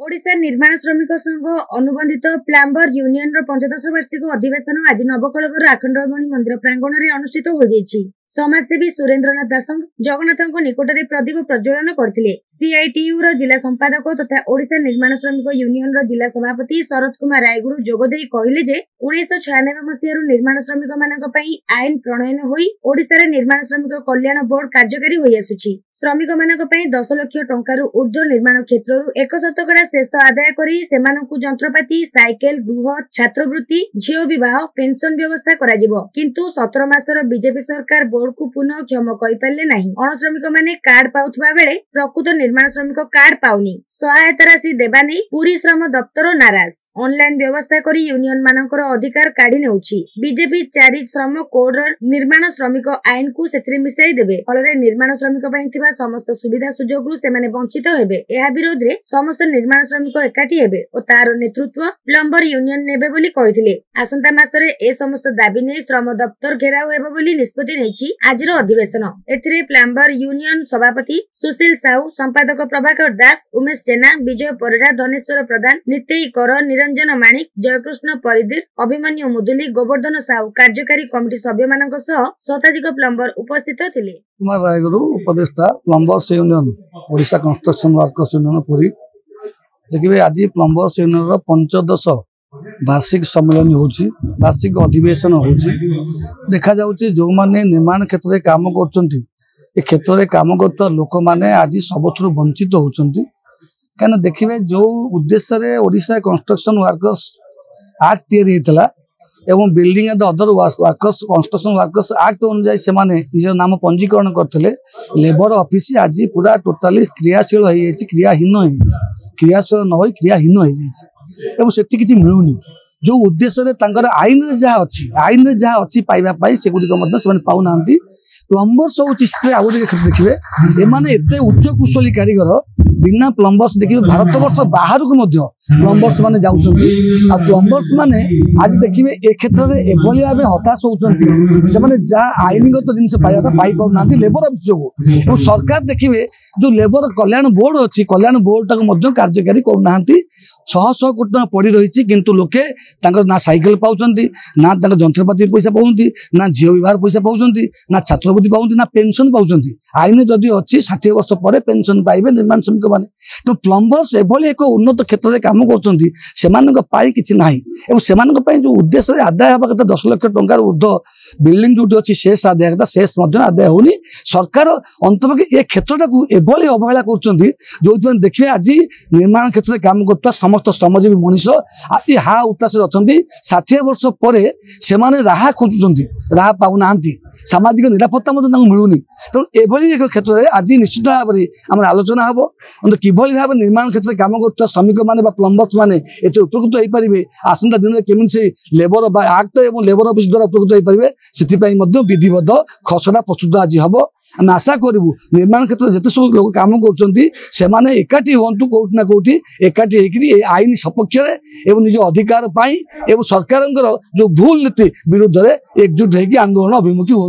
ओडिशा निर्माण श्रमिक संघ अनुबंधित प्लाम्बर यूनियन रो 15 वार्षिक अधिवेशन आज नवकलबर आखंडमणि मंदिर प्रांगण में अनुष्ठित हो जाइछि। समाजसेवी सुरेंद्रनाथ दास जगन्नाथ निकट में प्रदीप प्रज्वलन करथिले। सीआईटीयू रो जिला संपादक तथा ओडिशा निर्माण श्रमिक यूनियन रो जिला सभापति शरद कुमार रायगुरु जोगदेई कहिले जे 1996 मसीह निर्माण श्रमिक मानक पई आईन प्रणयन होई ओडिशा रे निर्माण श्रमिक कल्याण बोर्ड कार्यकारी होई आसुछि। श्रमिक मानक पई 10 लाख टंका ऊर्ध्व निर्माण क्षेत्र 1% शेष आदाय करी सेमानकु जंत्रपाति साइकेल गृह छात्रवृत्ति झियो विवाह पेंशन व्यवस्था कराजिबो। किंतु 17 मासर बीजेपी सरकार बोर्ड को पुनः क्षम करि पारले नाही। अणश्रमिक माने कार्ड पाउथबा बेले प्रकृत निर्माण श्रमिक कार्ड पाउनी। सहायता राशि देबा नै पुरी श्रम दप्तर नाराज। ऑनलाइन व्यवस्था करी यूनियन मानकर अधिकार काढी नेउछि। बीजेपी 4 श्रम कोड निर्माण श्रमिक आईन को सेथरे मिसाई देबे। फलरे निर्माण श्रमिक पई थिबा समस्त सुविधा सुजोगरु सेमाने वंचित हेबे। एहा विरोध रे समस्त निर्माण श्रमिक एकाठी हेबे ओ तार नेतृत्व प्लम्बर यूनियन नेबे बोली कहिथिले। आसंता मासरे ए समस्त दाबी नै श्रम दप्तर घेराव हेबे बोली निष्पत्ति नेछि आजिर अधिवेशन। एथिरे प्लम्बर यूनियन सभापति सुशील साहू, संपादक प्रभाकर दास, उमेश जेना, विजय परिड़ा, धनेश्वर प्रधान, नितेई कर, निरंजन माणिक, जयकृष्ण परिदीर, अभिमन्यु मुदुली, गोवर्धन साहू कार्यकारी कमिटी सभ्य मानक सह शताधिक प्लम्बर उपस्थित थिले। कुमार रायगुरु उपदेष्टा plumbers union Odisha construction workers union Puri देखिए आज प्लम्बर्स यूनियन रो 15 वार्षिक सम्मेलन होची, वार्षिक अधिवेशन होची। देखा जाउची जो माने निर्माण क्षेत्र में काम करचंती ए क्षेत्र में काम करता लोक माने आज सबथुरु वंचित होचंती। क्या देखिए जो उद्देश्य रे ओडिशा कंस्ट्रक्शन वर्कर्स एक्ट तैयारी होता एवं building and other workers construction workers act अनुसार से निज नाम पंजीकरण करते लेबर ऑफिस आज पूरा टोटाली क्रियाशील हो क्रियाहीन क्रियाशील न हो क्रियाहीन हो से किसी मिलूनी। जो उद्देश्य आईन जहाँ अच्छी आईन जहाँ अच्छी पाइबा से गुड़िक पाऊना। प्लम्बर्स हूँ आउ देखिए एमाने एते उच्च कुशली कारीगर बिना प्लम्बर्स देखिए भारत वर्ष बाहर को प्लम्बर्स माने जाउछंती। आ प्लम्बर्स माने आज देखिए ए क्षेत्र में एभली भाव हताश होउछंती से माने जा आईनगत जिनस पाइबा था पाई पाउ नांती लेबर ऑफिस जो सरकार देखिए जो लेबर कल्याण बोर्ड अच्छी कल्याण बोर्ड तक कार्यकारी करूनांती। 100 कोटी टका पड़ी रही किंतु लोके ना साइकेल पाउछंती ना जंत्रपाति पैसा पाउछंती ना झियो विवाह पैसा पाउछंती ना छात्रवृत्ति पाउछंती ना पेंशन पाउछंती। आईन जदि अच्छी 60 वर्ष पर पेंशन पाइबे निर्माण श्रमिक माने। तो प्लम्बर्स एभली एक उन्नत क्षेत्र में काम करछंती सेमानक पाई किछि नाही एवं सेमानक पाई जो उद्देश्य आदाय हबा कथा 10 लाख टंका ऊर्ध्व बिल्डिंग जो अच्छी शेष आदाय कथा शेष आदाय होनी। सरकार अंतपक्षे ए क्षेत्रटा को एभली अवहेला करछंती जो देखिए आज निर्माण क्षेत्र में काम करता समस्त श्रमजीवी मनीष आज हा उतास अच्छा 60 वर्ष पर से राहा खोजुंट राहा पाऊना सामाजिक निरापत्ता मिलूनी। तेणु एभली एक क्षेत्र में आज निश्चित भाव में आम आलोचना हम किभली भाव निर्माण क्षेत्र में काम कर श्रमिक मैंने प्लम्बर्स मैंने एत उपकृत हो पारे आसंता दिन में केमी से लेबर एक्ट और लेबर ऑफिस द्वारा उपकृत हो पारे से विधिबद्ध खसड़ा प्रस्तुत आज हम आम आशा करूँ निर्माण क्षेत्र में जिते सब लोग काम कर एकाठी हूँ कौटी ना कौटी एकाठी होकर आईन सपक्ष एवं निज अधिकार पाई एवं सरकार जो भूल नीति विरुद्ध में एकजुट होकर आंदोलन अभिमुखी हूँ।